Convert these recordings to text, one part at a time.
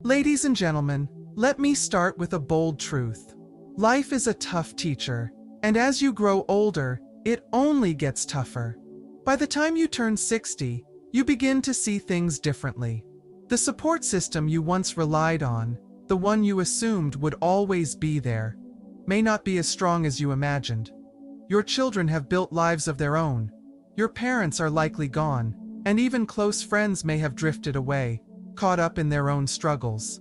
Ladies and gentlemen, let me start with a bold truth. Life is a tough teacher, and as you grow older, it only gets tougher. By the time you turn 60, you begin to see things differently. The support system you once relied on, the one you assumed would always be there, may not be as strong as you imagined. Your children have built lives of their own. Your parents are likely gone, and even close friends may have drifted away, caught up in their own struggles.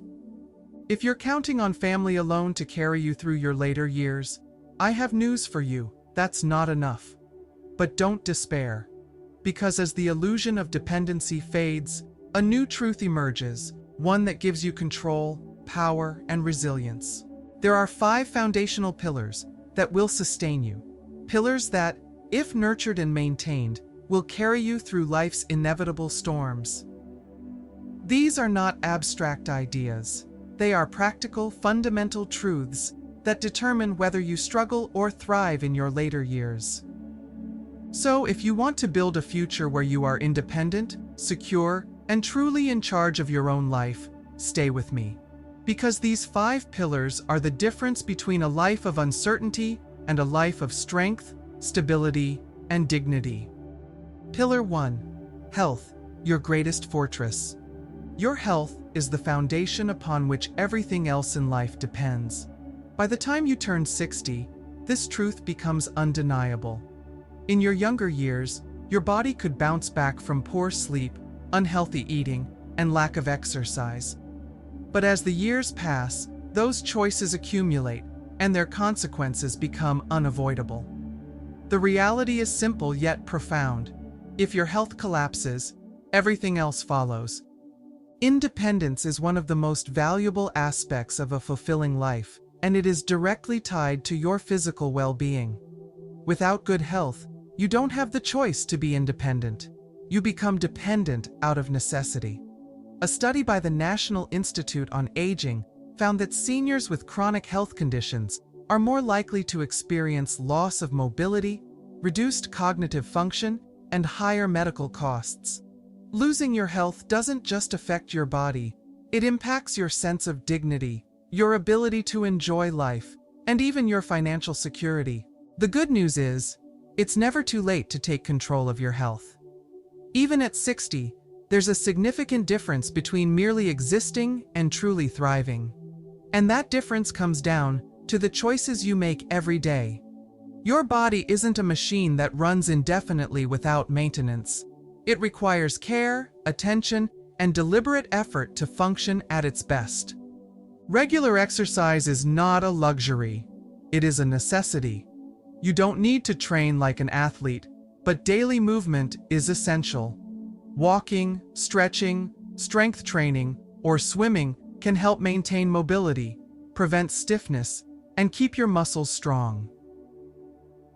If you're counting on family alone to carry you through your later years, I have news for you: that's not enough. But don't despair, because as the illusion of dependency fades, a new truth emerges, one that gives you control, power, and resilience. There are 5 foundational pillars that will sustain you. Pillars that, if nurtured and maintained, will carry you through life's inevitable storms. These are not abstract ideas. They are practical, fundamental truths that determine whether you struggle or thrive in your later years. So, if you want to build a future where you are independent, secure, and truly in charge of your own life, stay with me. Because these 5 pillars are the difference between a life of uncertainty and a life of strength, stability, and dignity. Pillar 1. Health, your greatest fortress. Your health is the foundation upon which everything else in life depends. By the time you turn 60, this truth becomes undeniable. In your younger years, your body could bounce back from poor sleep, unhealthy eating, and lack of exercise. But as the years pass, those choices accumulate, and their consequences become unavoidable. The reality is simple yet profound. If your health collapses, everything else follows. Independence is one of the most valuable aspects of a fulfilling life, and it is directly tied to your physical well-being. Without good health, you don't have the choice to be independent. You become dependent out of necessity. A study by the National Institute on Aging found that seniors with chronic health conditions are more likely to experience loss of mobility, reduced cognitive function, and higher medical costs. Losing your health doesn't just affect your body, it impacts your sense of dignity, your ability to enjoy life, and even your financial security. The good news is, it's never too late to take control of your health. Even at 60, there's a significant difference between merely existing and truly thriving. And that difference comes down to the choices you make every day. Your body isn't a machine that runs indefinitely without maintenance. It requires care, attention, and deliberate effort to function at its best. Regular exercise is not a luxury. It is a necessity. You don't need to train like an athlete, but daily movement is essential. Walking, stretching, strength training, or swimming can help maintain mobility, prevent stiffness, and keep your muscles strong.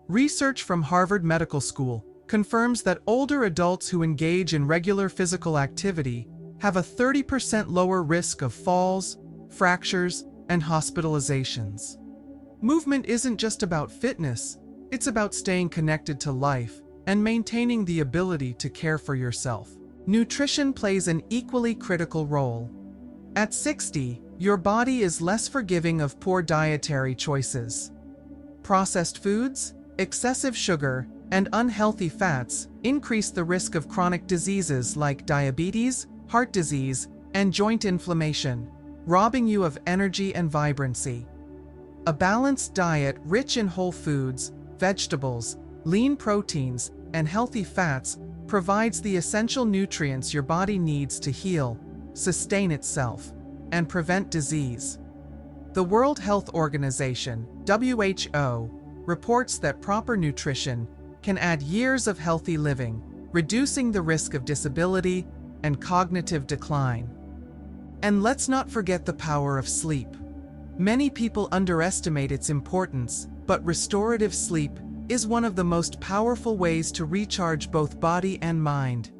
Research from Harvard Medical School confirms that older adults who engage in regular physical activity have a 30% lower risk of falls, fractures, and hospitalizations. Movement isn't just about fitness, it's about staying connected to life and maintaining the ability to care for yourself. Nutrition plays an equally critical role. At 60, your body is less forgiving of poor dietary choices. Processed foods, excessive sugar, and unhealthy fats increase the risk of chronic diseases like diabetes, heart disease, and joint inflammation, robbing you of energy and vibrancy. A balanced diet rich in whole foods, vegetables, lean proteins, and healthy fats provides the essential nutrients your body needs to heal, sustain itself, and prevent disease. The World Health Organization, WHO, reports that proper nutrition can add years of healthy living, reducing the risk of disability and cognitive decline. And let's not forget the power of sleep. Many people underestimate its importance, but restorative sleep is one of the most powerful ways to recharge both body and mind.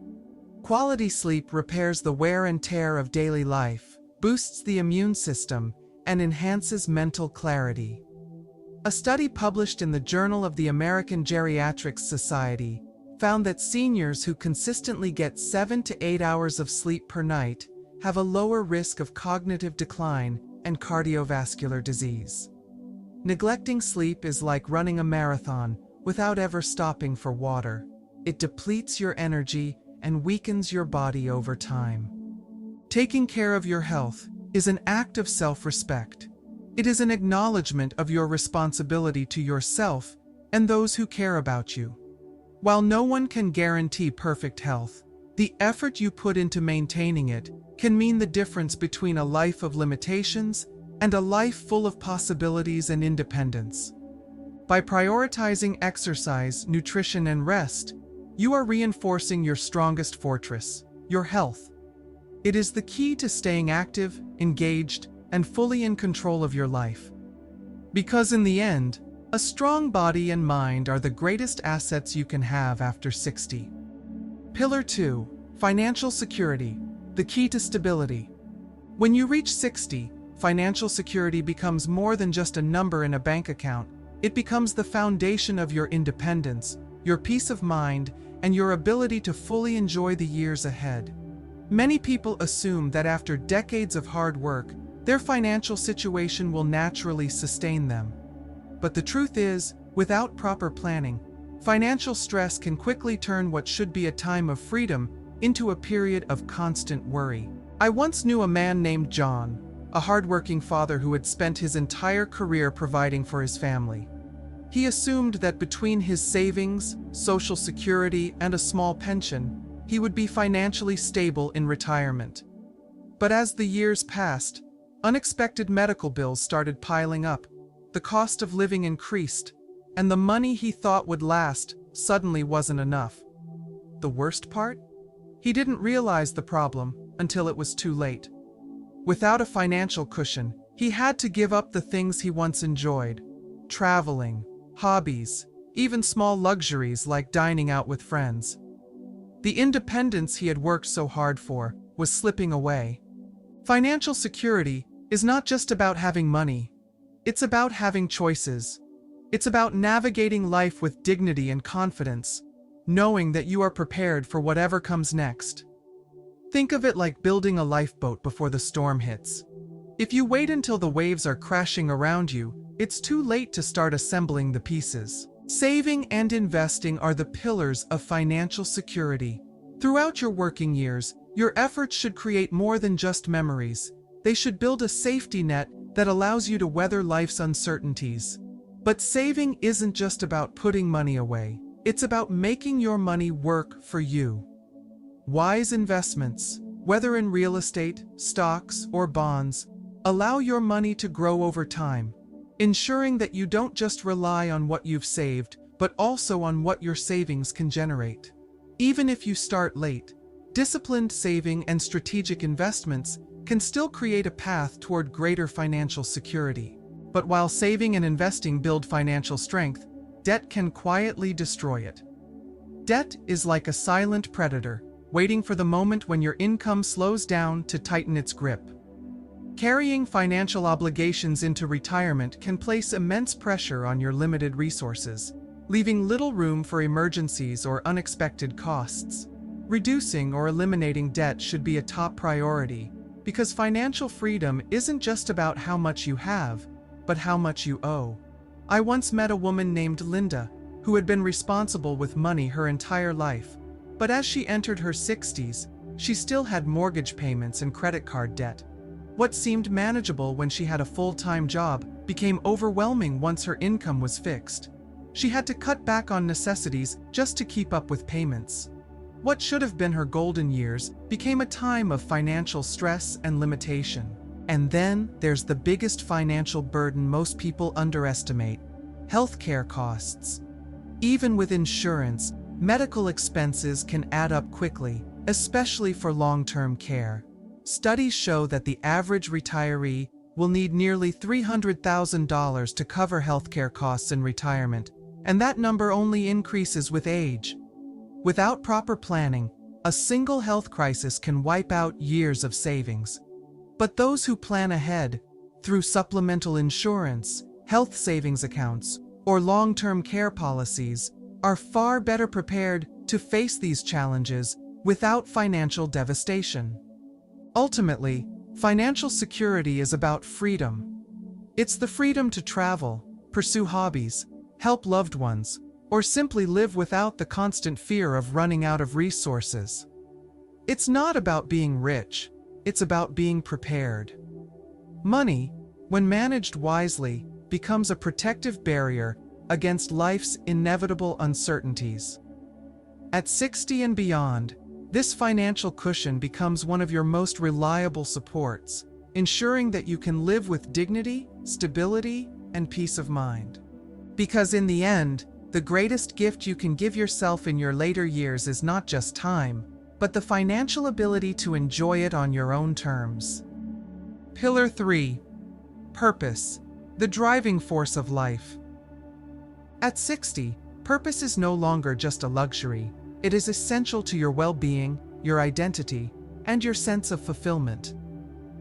Quality sleep repairs the wear and tear of daily life, boosts the immune system, and enhances mental clarity. A study published in the Journal of the American Geriatrics Society found that seniors who consistently get 7 to 8 hours of sleep per night have a lower risk of cognitive decline and cardiovascular disease. Neglecting sleep is like running a marathon without ever stopping for water. It depletes your energy and weakens your body over time. Taking care of your health is an act of self-respect. It is an acknowledgement of your responsibility to yourself and those who care about you. While no one can guarantee perfect health, the effort you put into maintaining it can mean the difference between a life of limitations and a life full of possibilities and independence. By prioritizing exercise, nutrition, and rest, you are reinforcing your strongest fortress, your health. It is the key to staying active, engaged, and fully in control of your life. Because in the end, a strong body and mind are the greatest assets you can have after 60. Pillar 2. Financial security, the key to stability. When you reach 60, financial security becomes more than just a number in a bank account. It becomes the foundation of your independence, your peace of mind, and your ability to fully enjoy the years ahead. Many people assume that after decades of hard work, their financial situation will naturally sustain them. But the truth is, without proper planning, financial stress can quickly turn what should be a time of freedom into a period of constant worry. I once knew a man named John, a hardworking father who had spent his entire career providing for his family. He assumed that between his savings, Social Security, and a small pension, he would be financially stable in retirement. But as the years passed, unexpected medical bills started piling up, the cost of living increased, and the money he thought would last suddenly wasn't enough. The worst part? He didn't realize the problem until it was too late. Without a financial cushion, he had to give up the things he once enjoyed: traveling, hobbies, even small luxuries like dining out with friends. The independence he had worked so hard for was slipping away. Financial security is not just about having money. It's about having choices. It's about navigating life with dignity and confidence, knowing that you are prepared for whatever comes next. Think of it like building a lifeboat before the storm hits. If you wait until the waves are crashing around you, it's too late to start assembling the pieces. Saving and investing are the pillars of financial security. Throughout your working years, your efforts should create more than just memories. They should build a safety net that allows you to weather life's uncertainties. But saving isn't just about putting money away. It's about making your money work for you. Wise investments, whether in real estate, stocks, or bonds, allow your money to grow over time, ensuring that you don't just rely on what you've saved, but also on what your savings can generate. Even if you start late, disciplined saving and strategic investments can still create a path toward greater financial security. But while saving and investing build financial strength, debt can quietly destroy it. Debt is like a silent predator, waiting for the moment when your income slows down to tighten its grip. Carrying financial obligations into retirement can place immense pressure on your limited resources, leaving little room for emergencies or unexpected costs. Reducing or eliminating debt should be a top priority, because financial freedom isn't just about how much you have, but how much you owe. I once met a woman named Linda, who had been responsible with money her entire life. But as she entered her 60s, she still had mortgage payments and credit card debt. What seemed manageable when she had a full-time job became overwhelming once her income was fixed. She had to cut back on necessities just to keep up with payments. What should have been her golden years became a time of financial stress and limitation. And then there's the biggest financial burden most people underestimate: healthcare costs. Even with insurance, medical expenses can add up quickly, especially for long-term care. Studies show that the average retiree will need nearly $300,000 to cover healthcare costs in retirement, and that number only increases with age. Without proper planning, a single health crisis can wipe out years of savings. But those who plan ahead, through supplemental insurance, health savings accounts, or long-term care policies, are far better prepared to face these challenges without financial devastation. Ultimately, financial security is about freedom. It's the freedom to travel, pursue hobbies, help loved ones, or simply live without the constant fear of running out of resources. It's not about being rich, it's about being prepared. Money, when managed wisely, becomes a protective barrier against life's inevitable uncertainties. At 60 and beyond, this financial cushion becomes one of your most reliable supports, ensuring that you can live with dignity, stability, and peace of mind. Because in the end, the greatest gift you can give yourself in your later years is not just time, but the financial ability to enjoy it on your own terms. Pillar 3. Purpose, the driving force of life. At 60, purpose is no longer just a luxury. It is essential to your well-being, your identity, and your sense of fulfillment.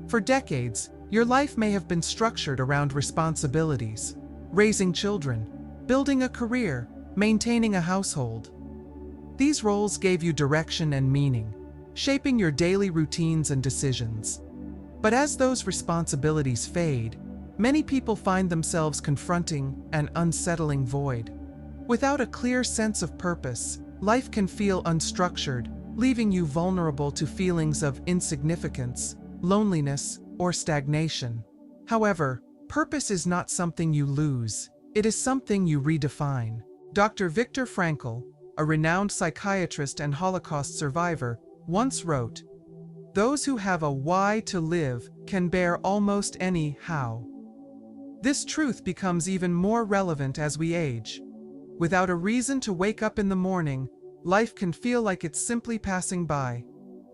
For decades, your life may have been structured around responsibilities, raising children, building a career, maintaining a household. These roles gave you direction and meaning, shaping your daily routines and decisions. But as those responsibilities fade, many people find themselves confronting an unsettling void. Without a clear sense of purpose, life can feel unstructured, leaving you vulnerable to feelings of insignificance, loneliness, or stagnation. However, purpose is not something you lose, it is something you redefine. Dr. Viktor Frankl, a renowned psychiatrist and Holocaust survivor, once wrote, "Those who have a why to live can bear almost any how." This truth becomes even more relevant as we age. Without a reason to wake up in the morning, life can feel like it's simply passing by.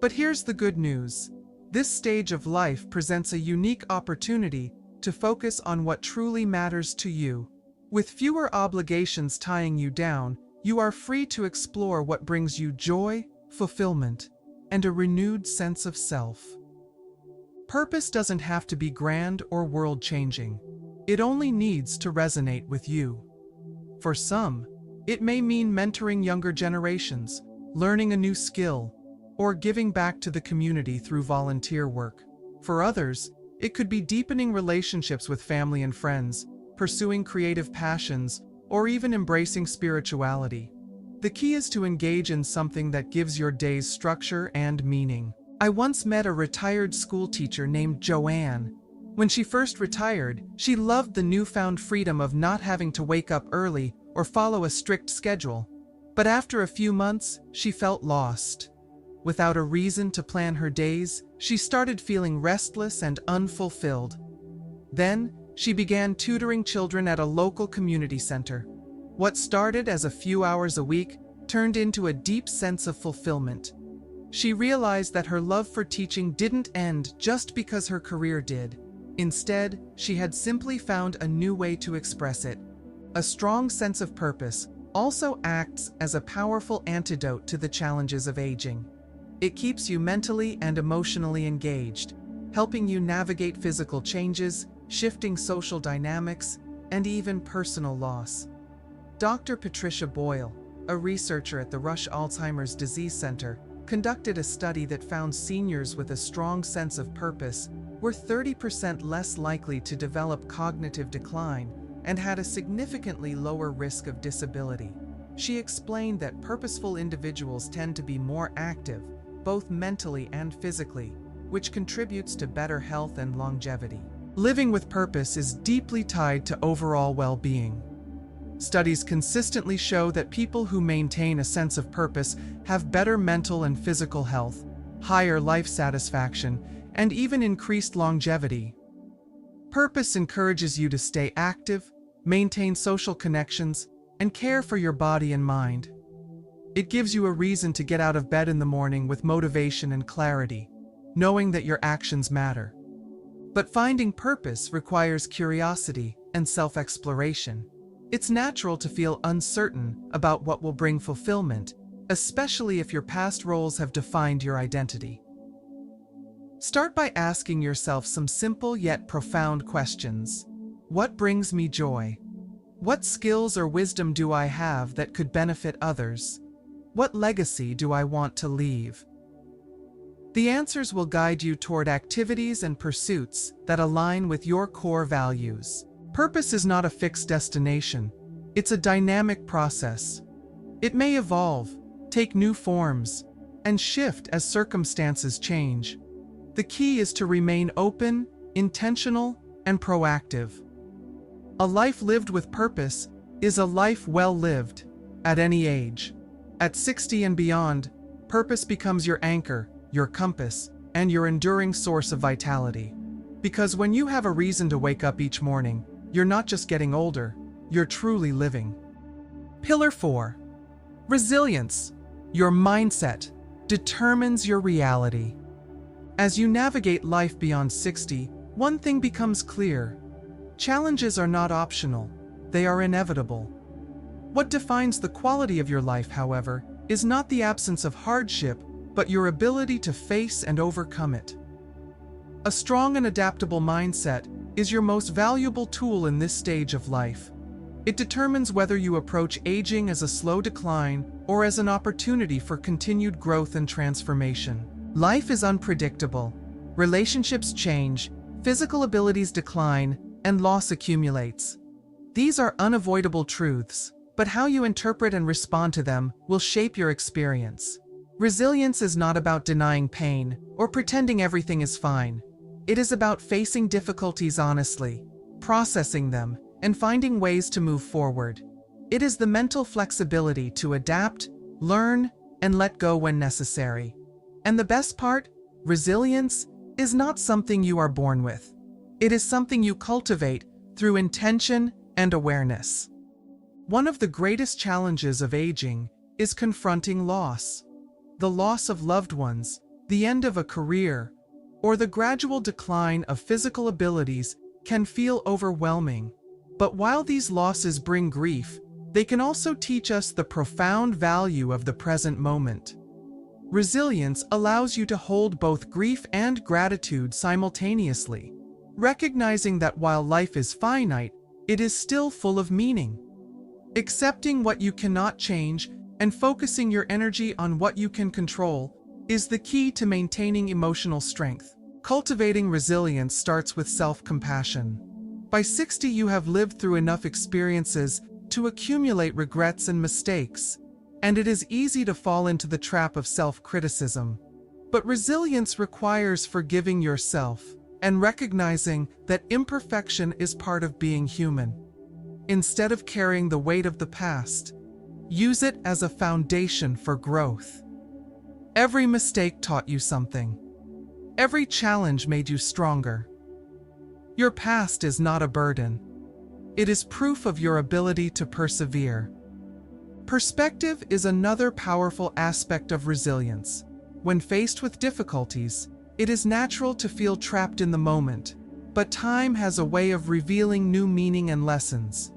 But here's the good news. This stage of life presents a unique opportunity to focus on what truly matters to you. With fewer obligations tying you down, you are free to explore what brings you joy, fulfillment, and a renewed sense of self. Purpose doesn't have to be grand or world-changing. It only needs to resonate with you. For some, it may mean mentoring younger generations, learning a new skill, or giving back to the community through volunteer work. For others, it could be deepening relationships with family and friends, pursuing creative passions, or even embracing spirituality. The key is to engage in something that gives your days structure and meaning. I once met a retired school teacher named Joanne. When she first retired, she loved the newfound freedom of not having to wake up early or follow a strict schedule. But after a few months, she felt lost. Without a reason to plan her days, she started feeling restless and unfulfilled. Then, she began tutoring children at a local community center. What started as a few hours a week turned into a deep sense of fulfillment. She realized that her love for teaching didn't end just because her career did. Instead, she had simply found a new way to express it. A strong sense of purpose also acts as a powerful antidote to the challenges of aging. It keeps you mentally and emotionally engaged, helping you navigate physical changes, shifting social dynamics, and even personal loss. Dr. Patricia Boyle, a researcher at the Rush Alzheimer's Disease Center, conducted a study that found seniors with a strong sense of purpose were 30% less likely to develop cognitive decline and had a significantly lower risk of disability. She explained that purposeful individuals tend to be more active, both mentally and physically, which contributes to better health and longevity. Living with purpose is deeply tied to overall well-being. Studies consistently show that people who maintain a sense of purpose have better mental and physical health, higher life satisfaction, and even increased longevity. Purpose encourages you to stay active, maintain social connections, and care for your body and mind. It gives you a reason to get out of bed in the morning with motivation and clarity, knowing that your actions matter. But finding purpose requires curiosity and self-exploration. It's natural to feel uncertain about what will bring fulfillment, especially if your past roles have defined your identity. Start by asking yourself some simple yet profound questions. What brings me joy? What skills or wisdom do I have that could benefit others? What legacy do I want to leave? The answers will guide you toward activities and pursuits that align with your core values. Purpose is not a fixed destination. It's a dynamic process. It may evolve, take new forms, and shift as circumstances change. The key is to remain open, intentional, and proactive. A life lived with purpose is a life well lived, at any age. At 60 and beyond, purpose becomes your anchor, your compass, and your enduring source of vitality. Because when you have a reason to wake up each morning, you're not just getting older, you're truly living. Pillar 4. Resilience. Your mindset determines your reality. As you navigate life beyond 60, one thing becomes clear. Challenges are not optional, they are inevitable. What defines the quality of your life, however, is not the absence of hardship, but your ability to face and overcome it. A strong and adaptable mindset is your most valuable tool in this stage of life. It determines whether you approach aging as a slow decline or as an opportunity for continued growth and transformation. Life is unpredictable. Relationships change, physical abilities decline, and loss accumulates. These are unavoidable truths, but how you interpret and respond to them will shape your experience. Resilience is not about denying pain or pretending everything is fine. It is about facing difficulties honestly, processing them, and finding ways to move forward. It is the mental flexibility to adapt, learn, and let go when necessary. And the best part, resilience is not something you are born with. It is something you cultivate through intention and awareness. One of the greatest challenges of aging is confronting loss. The loss of loved ones, the end of a career, or the gradual decline of physical abilities can feel overwhelming. But while these losses bring grief, they can also teach us the profound value of the present moment. Resilience allows you to hold both grief and gratitude simultaneously, recognizing that while life is finite, it is still full of meaning. Accepting what you cannot change and focusing your energy on what you can control is the key to maintaining emotional strength. Cultivating resilience starts with self-compassion. By 60, you have lived through enough experiences to accumulate regrets and mistakes, and it is easy to fall into the trap of self-criticism. But resilience requires forgiving yourself and recognizing that imperfection is part of being human. Instead of carrying the weight of the past, use it as a foundation for growth. Every mistake taught you something. Every challenge made you stronger. Your past is not a burden. It is proof of your ability to persevere. Perspective is another powerful aspect of resilience. When faced with difficulties, it is natural to feel trapped in the moment, but time has a way of revealing new meaning and lessons.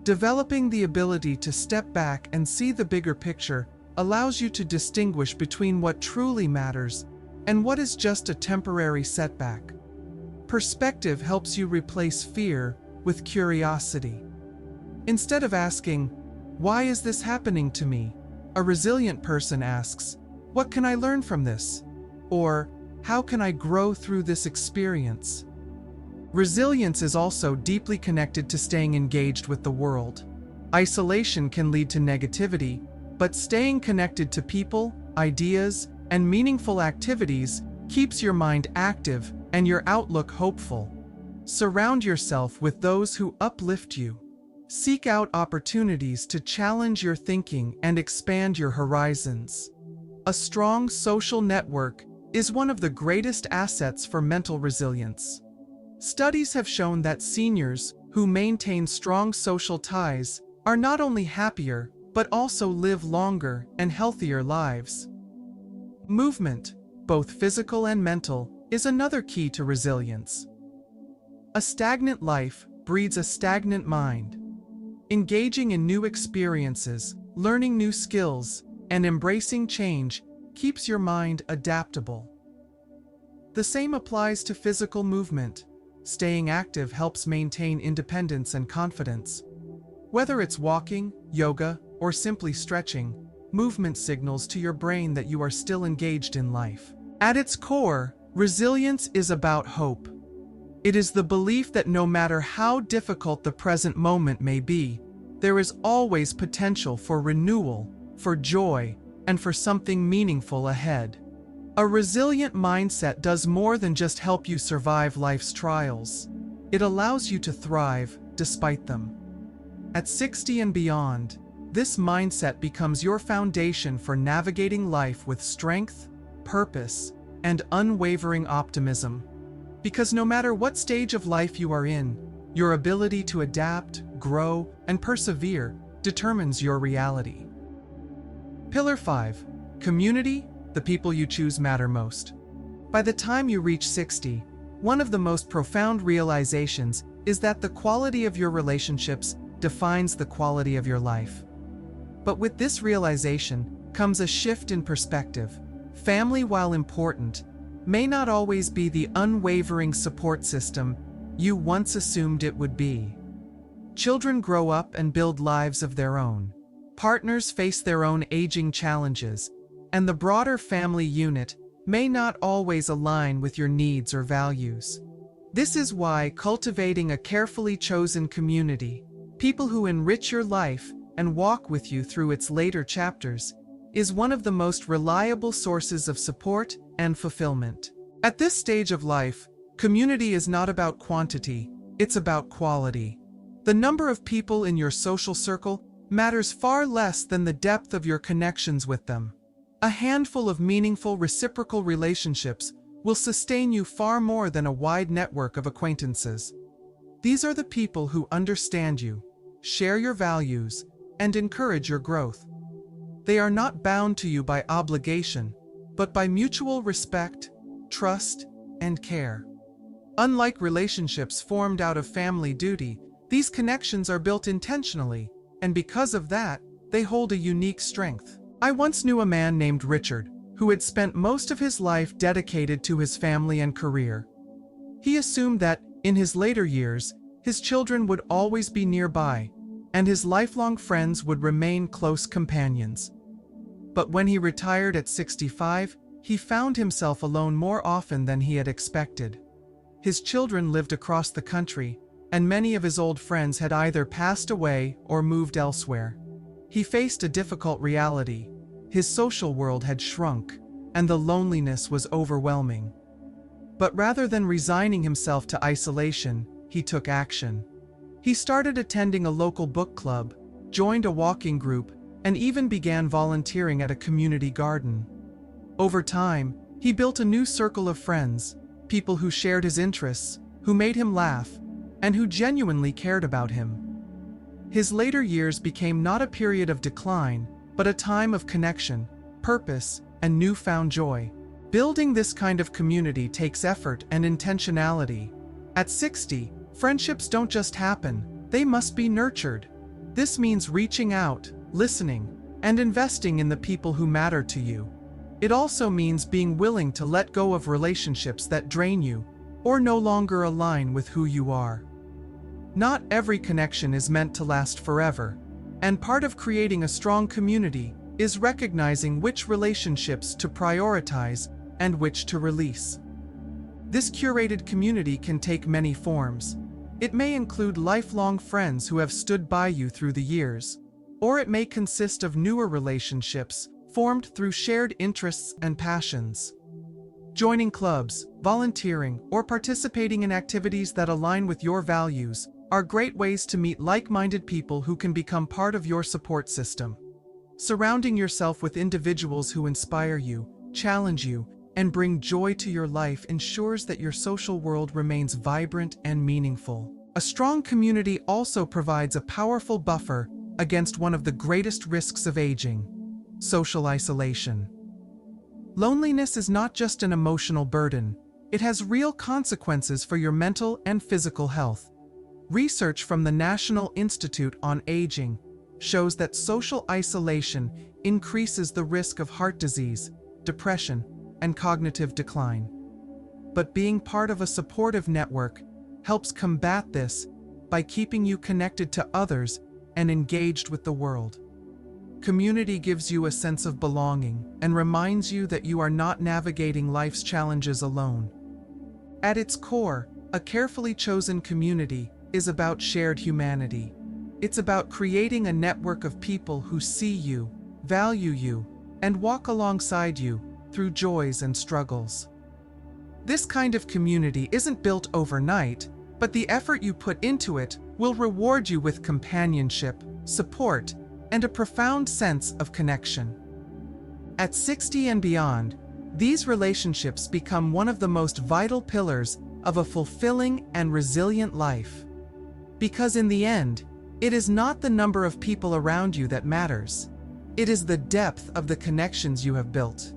Developing the ability to step back and see the bigger picture allows you to distinguish between what truly matters and what is just a temporary setback. Perspective helps you replace fear with curiosity. Instead of asking, "Why is this happening to me?" a resilient person asks, "What can I learn from this?" Or, "How can I grow through this experience?" Resilience is also deeply connected to staying engaged with the world. Isolation can lead to negativity, but staying connected to people, ideas, and meaningful activities keeps your mind active and your outlook hopeful. Surround yourself with those who uplift you. Seek out opportunities to challenge your thinking and expand your horizons. A strong social network is one of the greatest assets for mental resilience. Studies have shown that seniors who maintain strong social ties are not only happier, but also live longer and healthier lives. Movement, both physical and mental, is another key to resilience. A stagnant life breeds a stagnant mind. Engaging in new experiences, learning new skills, and embracing change keeps your mind adaptable. The same applies to physical movement. Staying active helps maintain independence and confidence. Whether it's walking, yoga, or simply stretching, movement signals to your brain that you are still engaged in life. At its core, resilience is about hope. It is the belief that no matter how difficult the present moment may be, there is always potential for renewal, for joy, and for something meaningful ahead. A resilient mindset does more than just help you survive life's trials. It allows you to thrive despite them. At 60 and beyond, this mindset becomes your foundation for navigating life with strength, purpose, and unwavering optimism. Because no matter what stage of life you are in, your ability to adapt, grow, and persevere determines your reality. Pillar 5. Community. The people you choose matter most. By the time you reach 60, one of the most profound realizations is that the quality of your relationships defines the quality of your life. But with this realization comes a shift in perspective. Family, while important, may not always be the unwavering support system you once assumed it would be. Children grow up and build lives of their own. Partners face their own aging challenges, and the broader family unit may not always align with your needs or values. This is why cultivating a carefully chosen community, people who enrich your life and walk with you through its later chapters, is one of the most reliable sources of support and fulfillment. At this stage of life, community is not about quantity, it's about quality. The number of people in your social circle matters far less than the depth of your connections with them. A handful of meaningful reciprocal relationships will sustain you far more than a wide network of acquaintances. These are the people who understand you, share your values, and encourage your growth. They are not bound to you by obligation, but by mutual respect, trust, and care. Unlike relationships formed out of family duty, these connections are built intentionally, and because of that, they hold a unique strength. I once knew a man named Richard, who had spent most of his life dedicated to his family and career. He assumed that, in his later years, his children would always be nearby, and his lifelong friends would remain close companions. But when he retired at 65, he found himself alone more often than he had expected. His children lived across the country, and many of his old friends had either passed away or moved elsewhere. He faced a difficult reality. His social world had shrunk, and the loneliness was overwhelming. But rather than resigning himself to isolation, he took action. He started attending a local book club, joined a walking group, and even began volunteering at a community garden. Over time, he built a new circle of friends, people who shared his interests, who made him laugh, and who genuinely cared about him. His later years became not a period of decline, but a time of connection, purpose, and newfound joy. Building this kind of community takes effort and intentionality. At 60, friendships don't just happen, they must be nurtured. This means reaching out, listening, and investing in the people who matter to you. It also means being willing to let go of relationships that drain you, or no longer align with who you are. Not every connection is meant to last forever, and part of creating a strong community is recognizing which relationships to prioritize and which to release. This curated community can take many forms. It may include lifelong friends who have stood by you through the years, or it may consist of newer relationships formed through shared interests and passions. Joining clubs, volunteering, or participating in activities that align with your values are great ways to meet like-minded people who can become part of your support system. Surrounding yourself with individuals who inspire you, challenge you, and bring joy to your life ensures that your social world remains vibrant and meaningful. A strong community also provides a powerful buffer against one of the greatest risks of aging: social isolation. Loneliness is not just an emotional burden, it has real consequences for your mental and physical health. Research from the National Institute on Aging shows that social isolation increases the risk of heart disease, depression, and cognitive decline. But being part of a supportive network helps combat this by keeping you connected to others and engaged with the world. Community gives you a sense of belonging and reminds you that you are not navigating life's challenges alone. At its core, a carefully chosen community is about shared humanity. It's about creating a network of people who see you, value you, and walk alongside you through joys and struggles. This kind of community isn't built overnight, but the effort you put into it will reward you with companionship, support, and a profound sense of connection. At 60 and beyond, these relationships become one of the most vital pillars of a fulfilling and resilient life. Because in the end, it is not the number of people around you that matters. It is the depth of the connections you have built.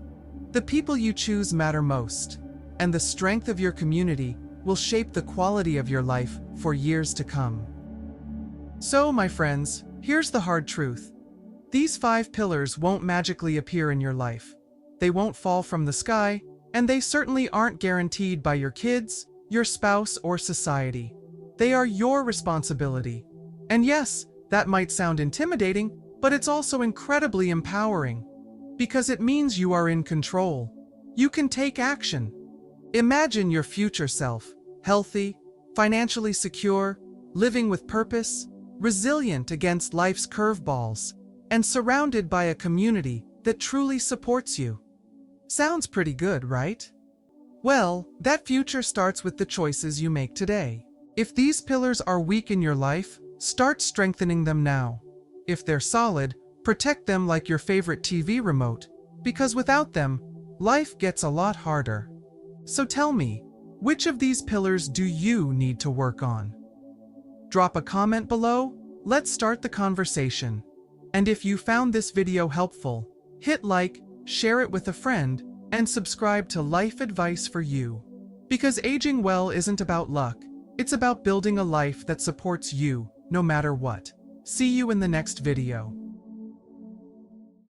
The people you choose matter most, and the strength of your community will shape the quality of your life for years to come. So, my friends, here's the hard truth. These 5 pillars won't magically appear in your life. They won't fall from the sky, and they certainly aren't guaranteed by your kids, your spouse, or society. They are your responsibility. And yes, that might sound intimidating, but it's also incredibly empowering. Because it means you are in control. You can take action. Imagine your future self, healthy, financially secure, living with purpose, resilient against life's curveballs, and surrounded by a community that truly supports you. Sounds pretty good, right? Well, that future starts with the choices you make today. If these pillars are weak in your life, start strengthening them now. If they're solid, protect them like your favorite TV remote, because without them, life gets a lot harder. So tell me, which of these pillars do you need to work on? Drop a comment below, let's start the conversation. And if you found this video helpful, hit like, share it with a friend, and subscribe to Life Advice for You. Because aging well isn't about luck, it's about building a life that supports you, no matter what. See you in the next video.